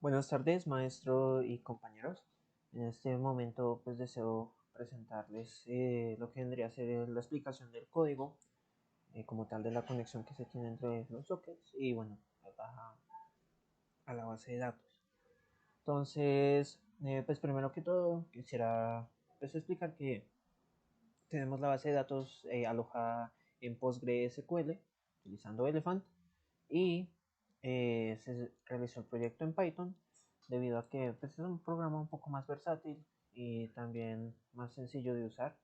Buenas tardes, maestro y compañeros. En este momento, pues deseo presentarles lo que vendría a ser la explicación del código, como tal de la conexión que se tiene entre los sockets y bueno, a la base de datos. Entonces, pues primero que todo, quisiera pues explicar que tenemos la base de datos alojada en PostgreSQL utilizando Elephant y se realizó el proyecto en Python debido a que pues, es un programa un poco más versátil y también más sencillo de usar.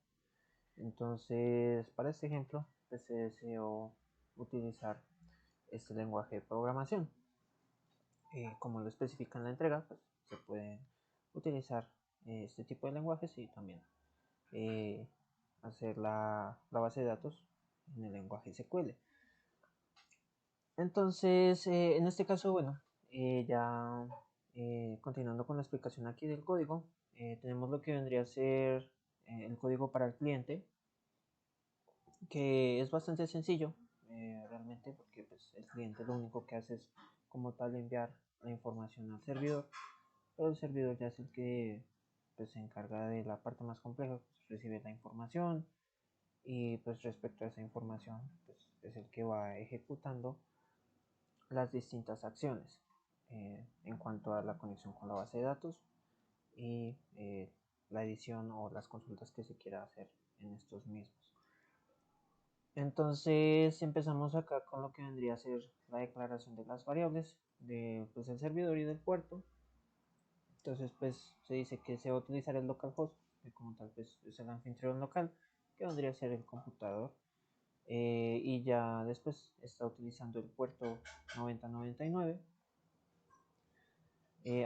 Entonces, para este ejemplo, pues, se deseó utilizar este lenguaje de programación. Como lo especifica en la entrega, pues, se pueden utilizar este tipo de lenguajes y también eh, hacer la base de datos en el lenguaje SQL. Entonces, en este caso, bueno, ya continuando con la explicación aquí del código, tenemos lo que vendría a ser el código para el cliente, que es bastante sencillo realmente, porque pues, el cliente lo único que hace es como tal enviar la información al servidor, pero el servidor ya es el que pues, se encarga de la parte más compleja, pues, recibe la información y pues respecto a esa información pues, es el que va ejecutando las distintas acciones en cuanto a la conexión con la base de datos y la edición o las consultas que se quiera hacer en estos mismos. Entonces empezamos acá con lo que vendría a ser la declaración de las variables de pues, el servidor y del puerto. Entonces pues se dice que se va a utilizar el localhost, que como tal pues es el anfitrión local, que vendría a ser el computador. Y ya después está utilizando el puerto 9099.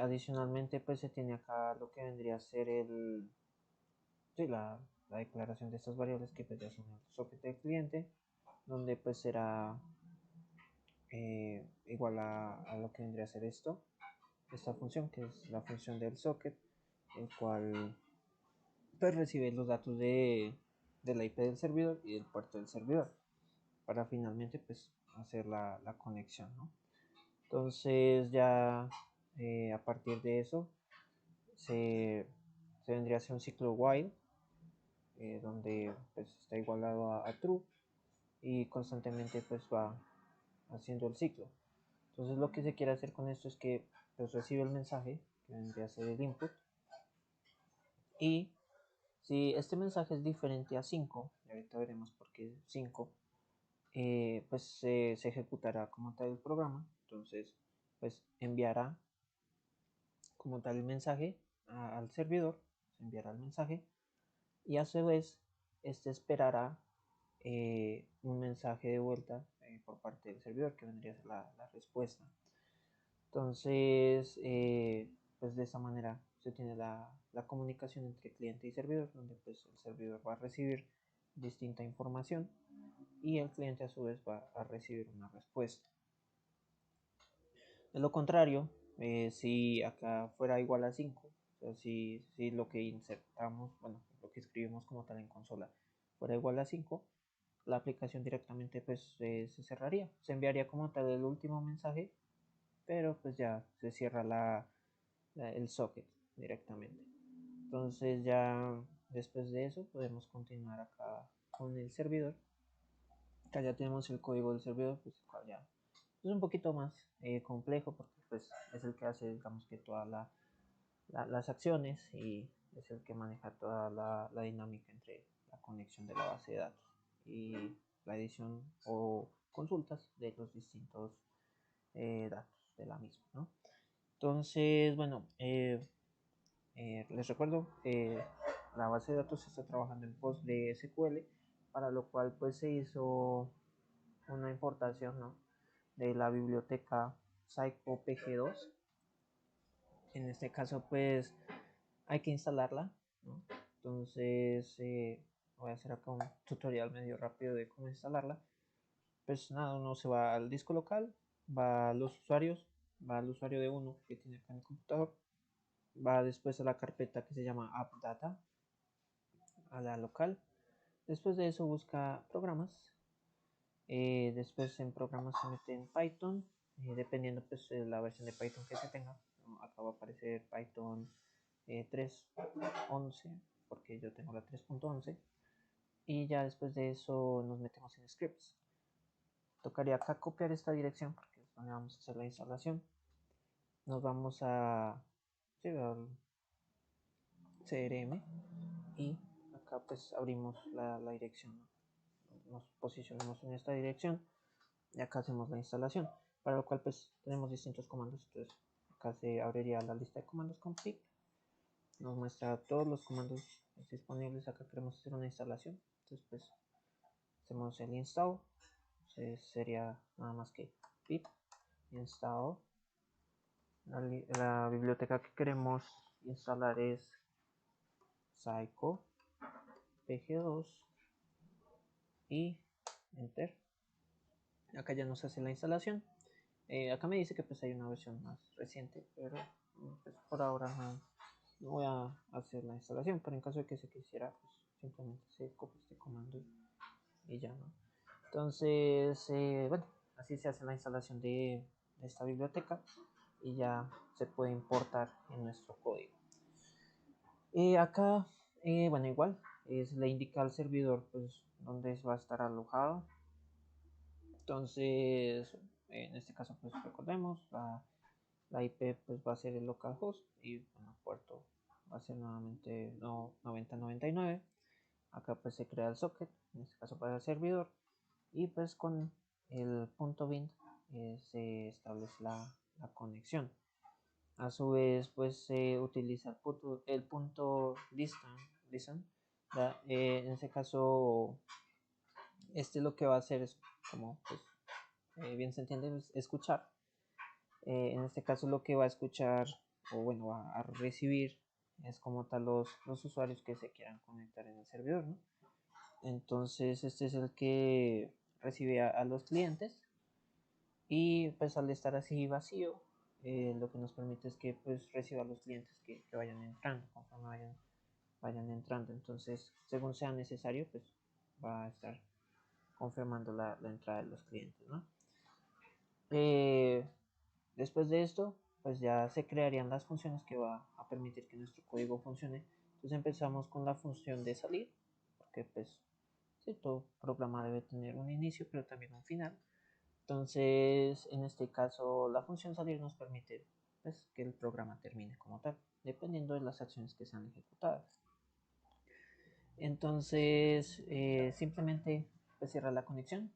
Adicionalmente, pues se tiene acá lo que vendría a ser sí, la declaración de estas variables que pues ya son el socket del cliente, donde pues será igual a lo que vendría a ser esta función, que es la función del socket, el cual pues recibe los datos de la IP del servidor y del puerto del servidor, para finalmente pues hacer la conexión, ¿no? Entonces ya a partir de eso se, se vendría a ser un ciclo while, donde pues está igualado a true y constantemente pues va haciendo el ciclo. Entonces lo que se quiere hacer con esto es que pues recibe el mensaje que vendría a ser el input, y si este mensaje es diferente a 5, y ahorita veremos por qué 5, pues se ejecutará como tal el programa. Entonces pues enviará como tal el mensaje al servidor, se enviará el mensaje y a su vez este esperará un mensaje de vuelta por parte del servidor, que vendría a ser la respuesta. Entonces, pues de esa manera se tiene la comunicación entre cliente y servidor, donde pues el servidor va a recibir distinta información y el cliente a su vez va a recibir una respuesta. De lo contrario, si acá fuera igual a 5, o sea, si lo que insertamos, bueno, lo que escribimos como tal en consola fuera igual a 5, la aplicación directamente pues se cerraría, se enviaría como tal el último mensaje, pero pues ya se cierra el socket directamente. Entonces ya después de eso podemos continuar acá con el servidor. Acá ya tenemos el código del servidor, pues el cual ya es un poquito más complejo, porque pues es el que hace, digamos, que todas las acciones y es el que maneja toda la dinámica entre la conexión de la base de datos y la edición o consultas de los distintos datos de la misma, ¿no? Entonces, bueno, les recuerdo que la base de datos se está trabajando en PostgreSQL, para lo cual pues se hizo una importación, ¿no?, de la biblioteca scikpg2. En este caso pues hay que instalarla, ¿no? Entonces voy a hacer acá un tutorial medio rápido de cómo instalarla. Pues nada, uno se va al disco local, va a los usuarios, va al usuario de uno que tiene acá en el computador, va después a la carpeta que se llama AppData, a la local. Después de eso busca programas. Después en programas se mete en Python, dependiendo pues de la versión de Python que se tenga. acá va a aparecer Python 3.11, porque yo tengo la 3.11, y ya después de eso nos metemos en scripts. Tocaría acá copiar esta dirección porque es donde vamos a hacer la instalación. Nos vamos a al CRM y acá pues abrimos la dirección, ¿no? Nos posicionamos en esta dirección y acá hacemos la instalación, para lo cual pues tenemos distintos comandos. Entonces acá se abriría la lista de comandos config, nos muestra todos los comandos disponibles. Acá queremos hacer una instalación, entonces pues hacemos el install. Entonces sería nada más que pip install. La biblioteca que queremos instalar es Psycho PG2 y enter. Acá ya nos hace la instalación. Acá me dice que pues hay una versión más reciente, pero pues, por ahora no voy a hacer la instalación, pero en caso de que se quisiera, pues simplemente se copia este comando y ya, ¿no? Entonces, bueno, así se hace la instalación de esta biblioteca y ya se puede importar en nuestro código. Acá, bueno, igual, le indica al servidor pues dónde va a estar alojado. Entonces, en este caso, pues recordemos, la IP pues va a ser el localhost y bueno, el puerto va a ser nuevamente 9099. Acá pues se crea el socket, en este caso para el servidor, y pues con el punto bin se establece la conexión. A su vez pues se utiliza el punto distance, en este caso este lo que va a hacer es, como pues, bien se entiende, es escuchar. En este caso lo que va a escuchar, o bueno, va a recibir, es como tal los usuarios que se quieran conectar en el servidor, ¿no? Entonces este es el que recibe a los clientes, y pues al estar así vacío, lo que nos permite es que pues reciba a los clientes que vayan entrando, conforme vayan entrando. Entonces, según sea necesario, pues va a estar confirmando la entrada de los clientes, ¿no? Después de esto, pues ya se crearían las funciones que va a permitir que nuestro código funcione. Entonces empezamos con la función de salir, porque pues sí, todo programa debe tener un inicio, pero también un final. Entonces, en este caso, la función salir nos permite pues, que el programa termine como tal, dependiendo de las acciones que sean ejecutadas. Entonces, simplemente pues, cierra la conexión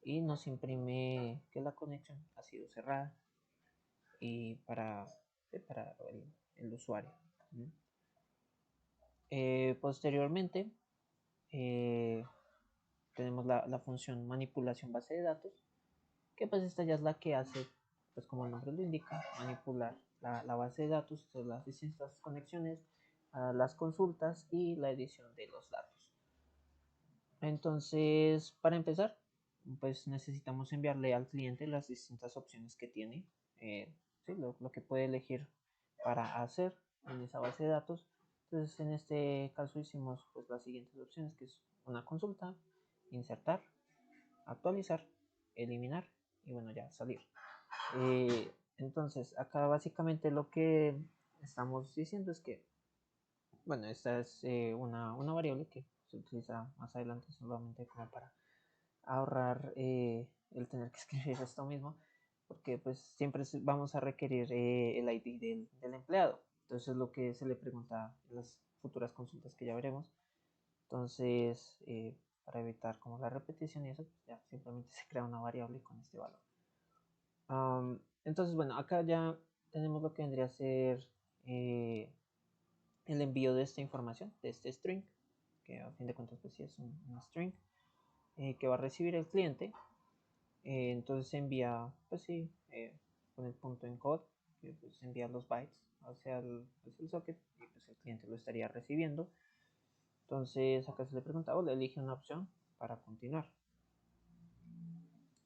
y nos imprime que la conexión ha sido cerrada y para el usuario. Posteriormente, tenemos la función manipulación base de datos, que pues esta ya es la que hace, pues como el nombre lo indica, manipular la base de datos, las distintas conexiones, las consultas y la edición de los datos. Entonces, para empezar, pues necesitamos enviarle al cliente las distintas opciones que tiene, ¿sí? lo que puede elegir para hacer en esa base de datos. Entonces, en este caso hicimos pues las siguientes opciones, que es una consulta, insertar, actualizar, eliminar y bueno, ya salir. Entonces, acá básicamente lo que estamos diciendo es que, bueno, esta es una variable que se utiliza más adelante solamente como para ahorrar el tener que escribir esto mismo, porque pues siempre vamos a requerir el ID del empleado. Entonces, lo que se le pregunta en las futuras consultas que ya veremos. Entonces, para evitar como la repetición y eso, ya simplemente se crea una variable con este valor. Entonces, bueno, acá ya tenemos lo que vendría a ser el envío de esta información, de este string, que a fin de cuentas pues sí es un string, que va a recibir el cliente. Entonces se envía, pues sí, con el punto encode, que pues envía los bytes hacia pues el socket y pues el cliente lo estaría recibiendo. Entonces acá se le pregunta, o le elige una opción para continuar.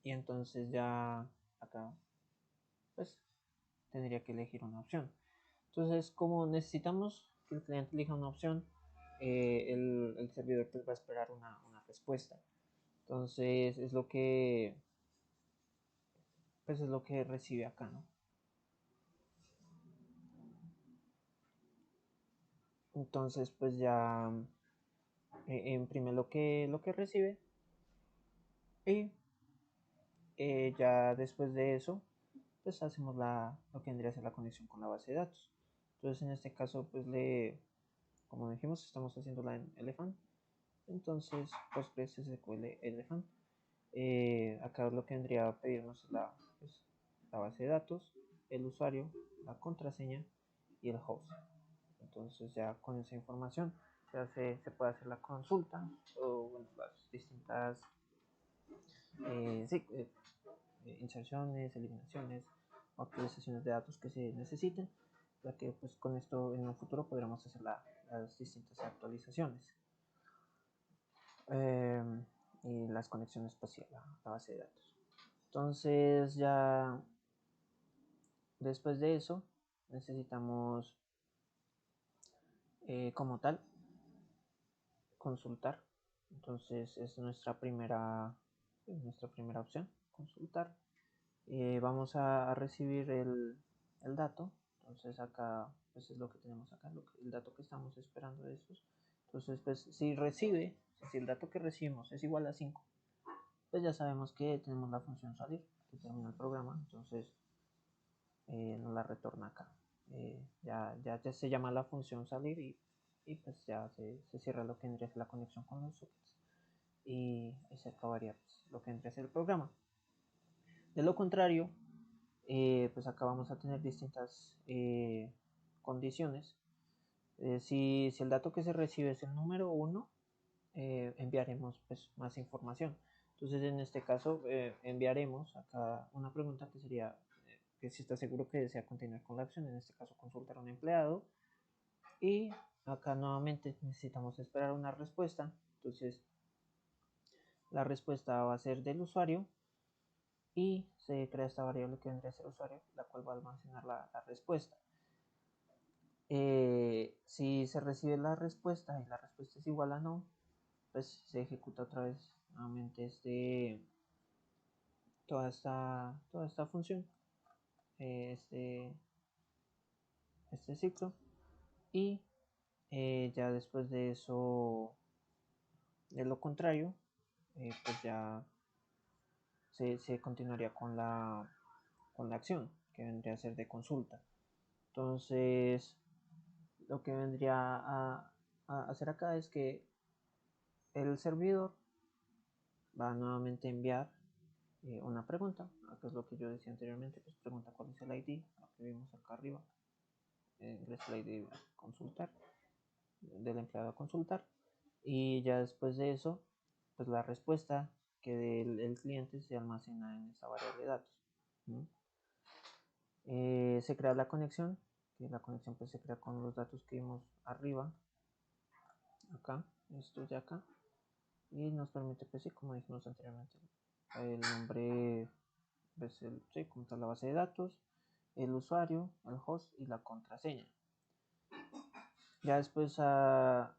Y entonces ya acá pues tendría que elegir una opción. Entonces, como necesitamos que el cliente elija una opción, el servidor pues va a esperar una respuesta. Entonces es lo que pues es lo que recibe acá, ¿no? Entonces pues ya imprime lo que recibe y ya después de eso pues hacemos lo que vendría a ser la conexión con la base de datos. Entonces en este caso pues como dijimos, estamos haciéndola en Elephant. Entonces PostgreSQL Elephant. Acá lo que vendría a pedirnos es pues, la base de datos, el usuario, la contraseña y el host. Entonces ya con esa información se puede hacer la consulta o bueno, las distintas sí, inserciones, eliminaciones o actualizaciones de datos que se necesiten, ya que pues con esto en un futuro podremos hacer las distintas actualizaciones eh, y las conexiones pues, sí, a la base de datos. Entonces ya después de eso necesitamos como tal consultar. Entonces es nuestra primera opción, consultar. Vamos a recibir el dato. Entonces acá pues es lo que tenemos acá, el dato que estamos esperando de estos. Entonces pues si el dato que recibimos es igual a 5, pues ya sabemos que tenemos la función salir, que termina el programa. Entonces nos la retorna acá. Ya se llama la función salir y pues ya se cierra lo que vendría a ser la conexión con los sockets y se acabaría pues, lo que vendría a ser el programa. De lo contrario, pues acá vamos a tener distintas condiciones. Si el dato que se recibe es el número 1, enviaremos pues, más información. Entonces en este caso enviaremos acá una pregunta que sería que si está seguro que desea continuar con la acción, en este caso consultar a un empleado, y acá nuevamente necesitamos esperar una respuesta. Entonces la respuesta va a ser del usuario y se crea esta variable que vendría a ser usuario, la cual va a almacenar la respuesta. Si se recibe la respuesta y la respuesta es igual a no, pues se ejecuta otra vez nuevamente toda esta función, este, este ciclo, y ya después de eso, de lo contrario, pues ya se continuaría con la acción que vendría a ser de consulta. Entonces, lo que vendría a hacer acá es que el servidor va nuevamente a enviar una pregunta, que es lo que yo decía anteriormente, pues pregunta cuál es el ID, lo que vimos acá arriba, ingresa el ID a consultar, del empleado a consultar, y ya después de eso, pues la respuesta que del cliente se almacena en esta variable de datos. ¿Mm? Se crea la conexión, que la conexión pues se crea con los datos que vimos arriba, acá, estos de acá, y nos permite, pues sí, como dijimos anteriormente, el nombre, pues sí, como está la base de datos, el usuario, el host y la contraseña. Ya después a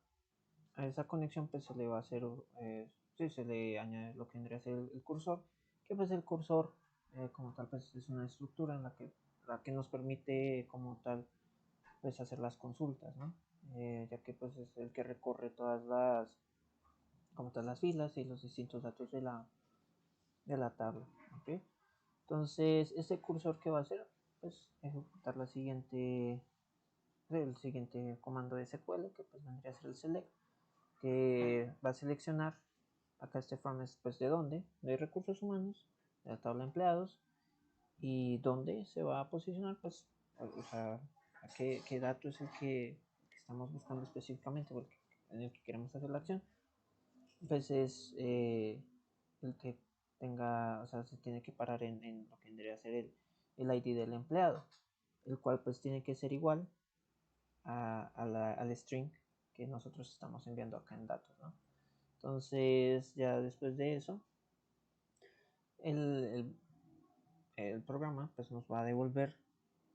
esa conexión pues se le va a hacer, sí, se le añade lo que vendría a ser el cursor, que pues el cursor como tal pues es una estructura en la que nos permite como tal pues hacer las consultas, ¿no? Ya que pues es el que recorre todas como tal las filas y los distintos datos de la tabla, ¿ok? Entonces este cursor que va a hacer pues ejecutar el siguiente comando de SQL que pues vendría a ser el select, que va a seleccionar acá este from es pues de dónde, de recursos humanos, de la tabla de empleados, y dónde se va a posicionar pues o sea qué dato es el que estamos buscando específicamente porque en el que queremos hacer la acción, pues es el que tenga, o sea, se tiene que parar en lo que tendría que ser el ID del empleado, el cual pues tiene que ser igual al string que nosotros estamos enviando acá en datos, ¿no? Entonces ya después de eso, el, el programa pues nos va a devolver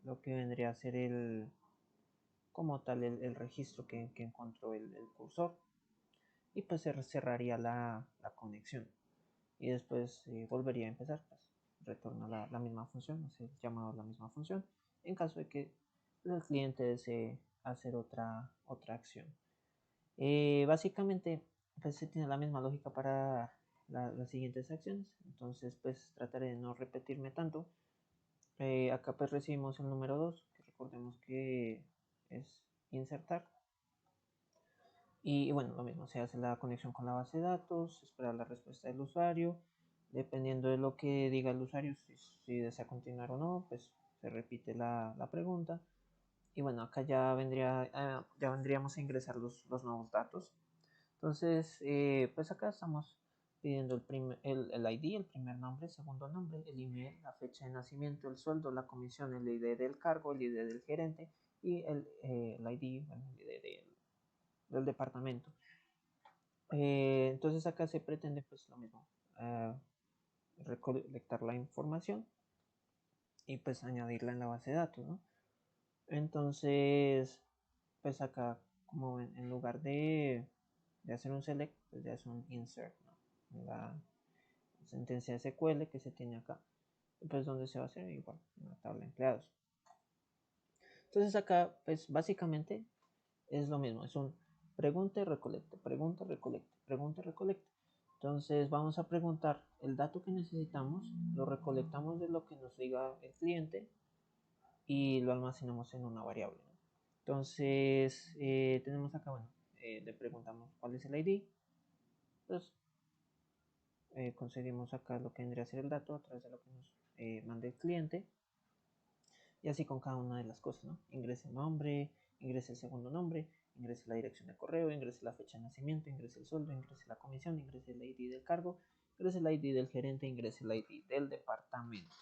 lo que vendría a ser como tal el registro que encontró el cursor, y pues se cerraría la conexión y después volvería a empezar, pues retorna la misma función, es llamado la misma función en caso de que el cliente desee hacer otra acción. Básicamente pues se tiene la misma lógica para las siguientes acciones, entonces pues trataré de no repetirme tanto. Acá pues recibimos el número 2, que recordemos que es insertar. Y bueno, lo mismo, se hace la conexión con la base de datos, esperar la respuesta del usuario. Dependiendo de lo que diga el usuario, si desea continuar o no, pues se repite la pregunta. Y bueno, acá ya vendríamos a ingresar los nuevos datos. Entonces, pues acá estamos pidiendo el ID, el primer nombre, segundo nombre, el email, la fecha de nacimiento, el sueldo, la comisión, el ID del cargo, el ID del gerente y el ID, bueno, el ID del departamento. Entonces acá se pretende pues lo mismo, recolectar la información y pues añadirla en la base de datos, ¿no? Entonces, pues acá como en lugar de hacer un select, pues ya es un insert, ¿no? La sentencia SQL que se tiene acá, pues donde se va a hacer igual, en la tabla de empleados. Entonces acá, pues básicamente es lo mismo, es un pregunta y recolecte, pregunta, recolecte, pregunta, recolecte. Entonces vamos a preguntar el dato que necesitamos, lo recolectamos de lo que nos diga el cliente y lo almacenamos en una variable, ¿no? Entonces tenemos acá, bueno, le preguntamos cuál es el ID, pues conseguimos acá lo que vendría a ser el dato a través de lo que nos mande el cliente. Y así con cada una de las cosas, ¿no? Ingrese el nombre, ingrese el segundo nombre, ingrese la dirección de correo, ingrese la fecha de nacimiento, ingrese el sueldo, ingrese la comisión, ingrese el ID del cargo, ingrese el ID del gerente, ingrese el ID del departamento.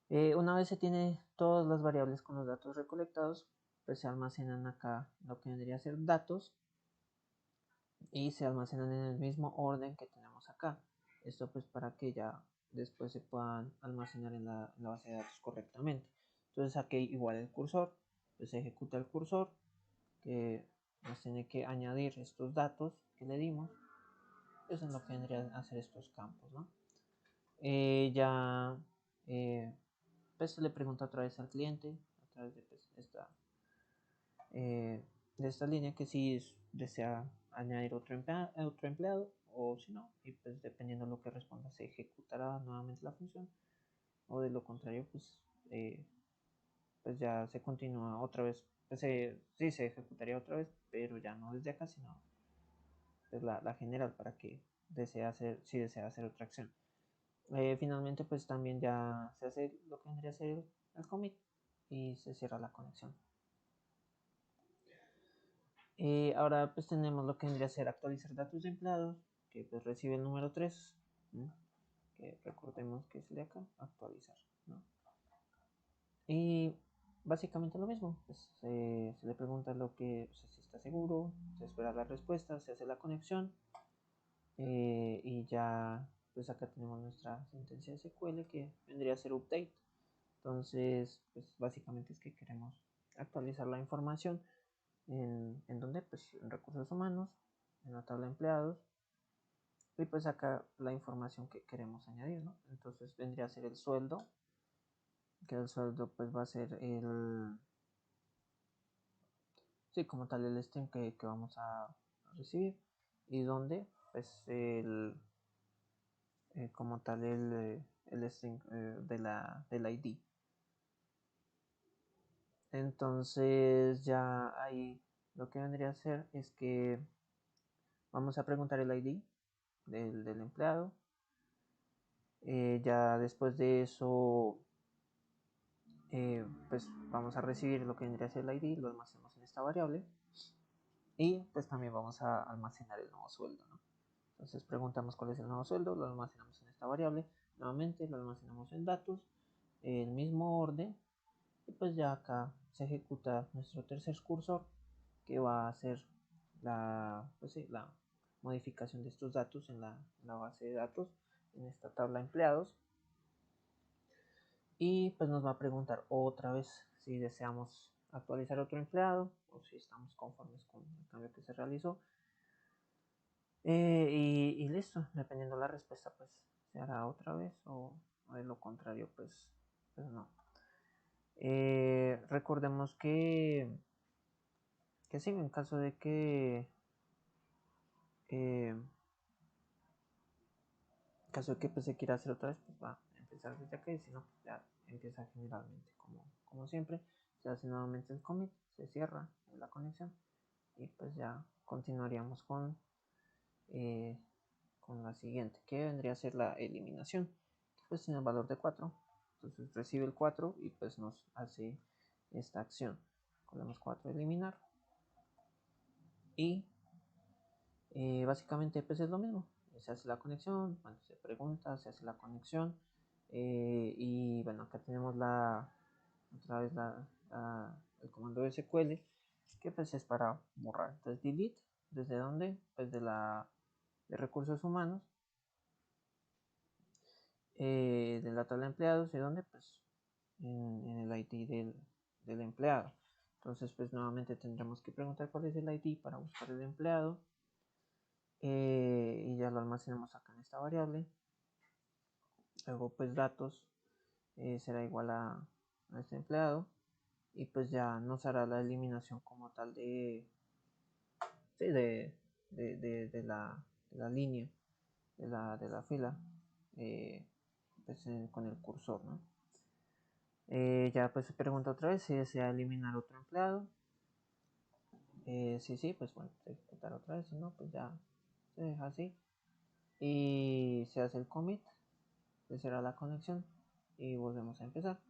Una vez se tiene todas las variables con los datos recolectados, pues se almacenan acá lo que vendría a ser datos y se almacenan en el mismo orden que tenemos acá. Esto pues para que ya después se puedan almacenar en la base de datos correctamente. Entonces aquí igual el cursor, pues se ejecuta el cursor que nos tiene que añadir estos datos que le dimos. Eso es lo que vendrían a hacer estos campos, ¿no? Ya pues se le pregunta otra vez al cliente a través de pues, de esta línea que si desea añadir otro empleado o si no, y pues dependiendo de lo que responda se ejecutará nuevamente la función o de lo contrario pues ya se continúa otra vez, pues sí se ejecutaría otra vez, pero ya no desde acá sino pues la general para que si desea hacer otra acción. Finalmente pues también ya se hace lo que vendría a ser el commit y se cierra la conexión. Ahora pues tenemos lo que vendría a ser actualizar datos de empleados, que pues recibe el número 3, ¿no? Que recordemos que es el de acá, actualizar, ¿no? Y básicamente lo mismo, pues se le pregunta lo que, pues, si está seguro, se espera la respuesta, se hace la conexión y ya pues acá tenemos nuestra sentencia SQL que vendría a ser update. Entonces pues básicamente es que queremos actualizar la información en donde pues en recursos humanos, en la tabla de empleados y pues acá la información que queremos añadir, ¿no? Entonces vendría a ser el sueldo, que el sueldo pues va a ser sí, como tal el string que vamos a recibir y donde pues como tal el string del ID. Entonces ya ahí lo que vendría a hacer es que vamos a preguntar el ID del empleado. Ya después de eso, pues vamos a recibir lo que vendría a ser el ID, lo almacenamos en esta variable y pues también vamos a almacenar el nuevo sueldo, ¿no? Entonces preguntamos cuál es el nuevo sueldo, lo almacenamos en esta variable, nuevamente lo almacenamos en datos, el mismo orden y pues ya acá se ejecuta nuestro tercer cursor que va a hacer pues sí, la modificación de estos datos en la base de datos en esta tabla de empleados y pues nos va a preguntar otra vez si deseamos actualizar otro empleado o si estamos conformes con el cambio que se realizó y listo, dependiendo de la respuesta pues se hará otra vez o de lo contrario pues no. Recordemos que sí, en caso de que en caso de que pues, se quiera hacer otra vez, pues va a empezar desde acá, y si no, pues ya empieza generalmente como siempre. Se hace nuevamente el commit, se cierra la conexión y pues ya continuaríamos con la siguiente, que vendría a ser la eliminación. Pues tiene el valor de 4, entonces recibe el 4 y pues nos hace esta acción. Ponemos 4 eliminar y básicamente pues es lo mismo. Se hace la conexión, bueno, se pregunta, se hace la conexión y bueno, acá tenemos otra vez el comando SQL, que pues es para borrar. Entonces delete, ¿desde dónde? Pues de recursos humanos, de la tabla de empleados, y dónde pues en el ID del empleado. Entonces pues nuevamente tendremos que preguntar cuál es el ID para buscar el empleado, y ya lo almacenamos acá en esta variable. Luego pues datos será igual a este empleado, y pues ya nos hará la eliminación como tal sí, de la línea, de la fila, pues con el cursor, ¿no? Ya pues se pregunta otra vez si desea eliminar otro empleado. Sí, pues bueno, se ejecutar otra vez, si no, pues ya se deja así. Y se hace el commit, se cierra la conexión y volvemos a empezar.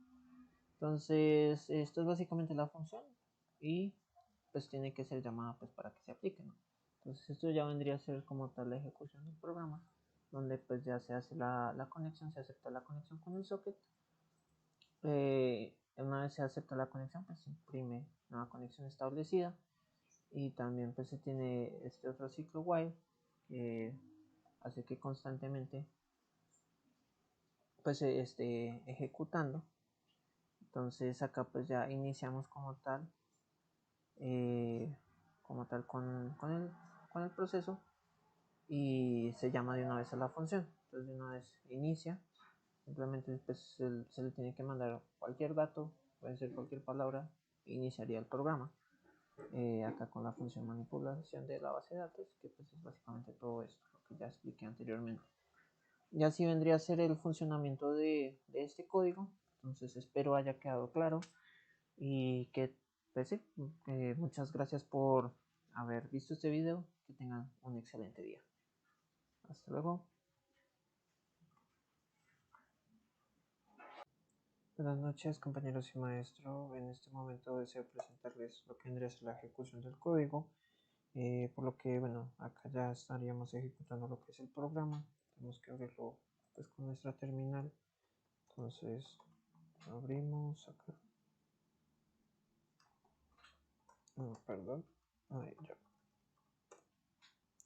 Entonces, esto es básicamente la función y pues tiene que ser llamada pues para que se aplique, ¿no? Entonces esto ya vendría a ser como tal la ejecución del programa, donde pues ya se hace la conexión, se acepta la conexión con el socket. Una vez se acepta la conexión, pues se imprime una conexión establecida, y también pues se tiene este otro ciclo while que hace que constantemente pues se esté ejecutando. Entonces acá pues ya iniciamos eh, como tal con el proceso, y se llama de una vez a la función. Entonces de una vez inicia, simplemente pues se le tiene que mandar cualquier dato, puede ser cualquier palabra, e iniciaría el programa. Acá con la función manipulación de la base de datos, que pues es básicamente todo esto, lo que ya expliqué anteriormente. Y así vendría a ser el funcionamiento de este código. Entonces espero haya quedado claro, y que pues sí, muchas gracias por haber visto este video. Que tengan un excelente día. Hasta luego. Buenas noches, compañeros y maestro. En este momento deseo presentarles lo que vendría a ser la ejecución del código. Por lo que, bueno, acá ya estaríamos ejecutando lo que es el programa. Tenemos que abrirlo pues con nuestra terminal. Entonces abrimos acá. Perdón. Ahí ya.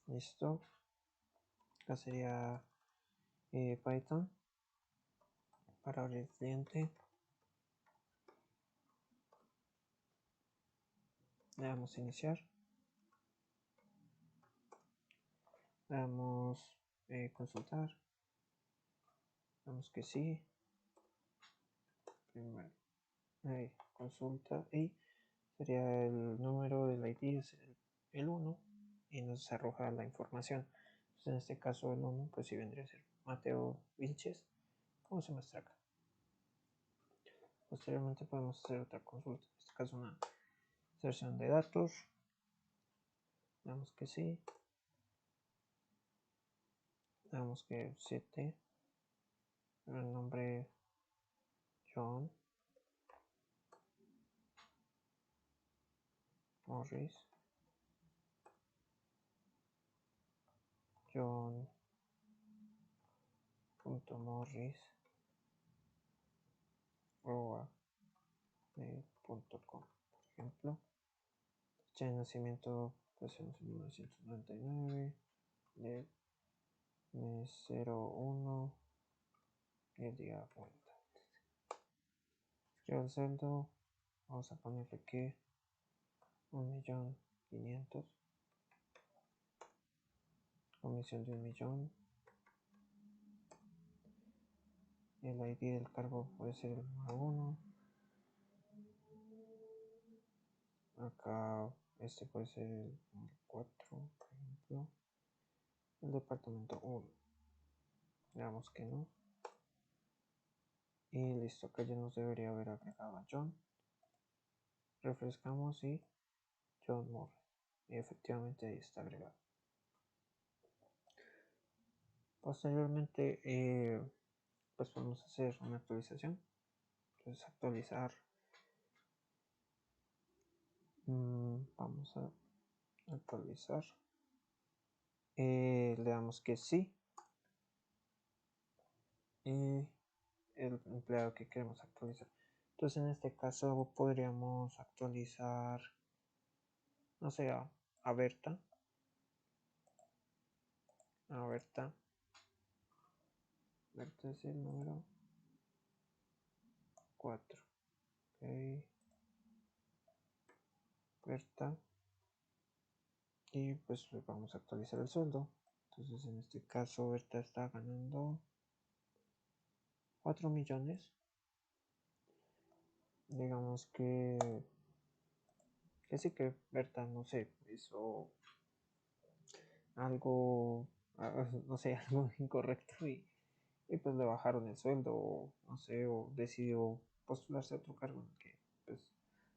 Listo. Acá sería Python para abrir el cliente. Le damos a iniciar. Le damos consultar. Damos que sí. Primero, ahí, consulta, y sería el número del ID, es el 1, y nos arroja la información. Entonces, en este caso, el 1, pues sí vendría a ser Mateo Vilches, como se muestra acá. Posteriormente podemos hacer otra consulta, en este caso una inserción de datos. Damos que sí. Damos que 7. El nombre John Morris. John.morris .com, por ejemplo. Fecha de nacimiento, pues en 1999, del mes 01, el día cuenta. Escribo el saldo, vamos a ponerle que 1.500.000, comisión de 1.000.000. El ID del cargo puede ser el número 1. Acá Este puede ser el número 4, por ejemplo. El departamento 1. Veamos que no. Y listo, acá ya nos debería haber agregado a John. Refrescamos y John Morris. Y efectivamente ahí está agregado. Posteriormente, pues vamos a hacer una actualización. Entonces actualizar. Vamos a actualizar. Le damos que sí. Y el empleado que queremos actualizar. Entonces en este caso podríamos actualizar, no sé, a Berta. A Berta. Berta es el número 4. Ok. Berta. Y pues vamos a actualizar el sueldo. Entonces en este caso Berta está ganando 4 millones. Digamos que sí que Berta, no sé, hizo algo, no sé, algo incorrecto y pues le bajaron el sueldo, o no sé, o decidió postularse a otro cargo en el que pues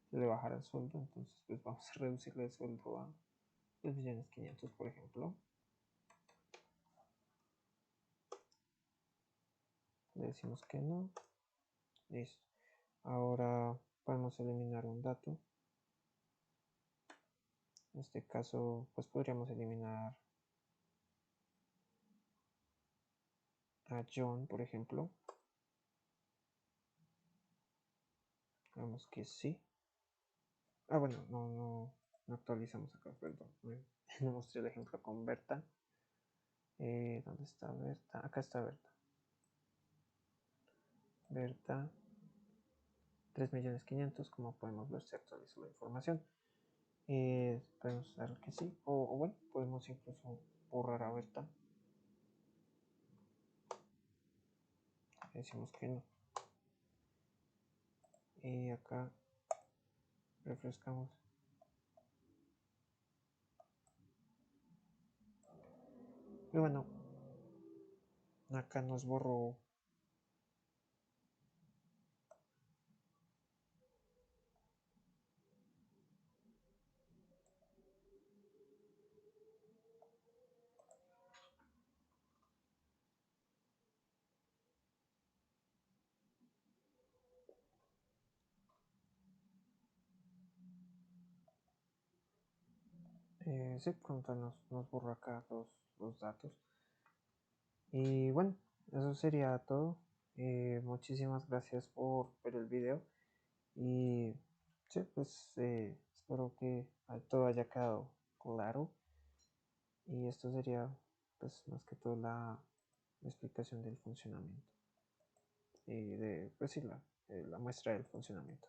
se le bajara el sueldo, entonces pues vamos a reducirle el sueldo a 2.500.000, por ejemplo. Le decimos que no. Listo. Ahora podemos eliminar un dato. En este caso, pues podríamos eliminar a John, por ejemplo. Vamos que sí. Ah, bueno, no actualizamos acá, perdón. No mostré el ejemplo con Berta. ¿Dónde está Berta? Acá está Berta. Berta, 3.500.000, como podemos ver, se actualizó la información. Podemos dar que sí, o bueno, podemos incluso borrar a Berta. Decimos que no. Y acá refrescamos. Y bueno, acá nos borró. Sí, pronto nos borró acá los datos. Y bueno, eso sería todo. Muchísimas gracias por ver el video. Y sí, pues espero que todo haya quedado claro. Y esto sería pues más que todo la explicación del funcionamiento. Y de, pues sí, la muestra del funcionamiento.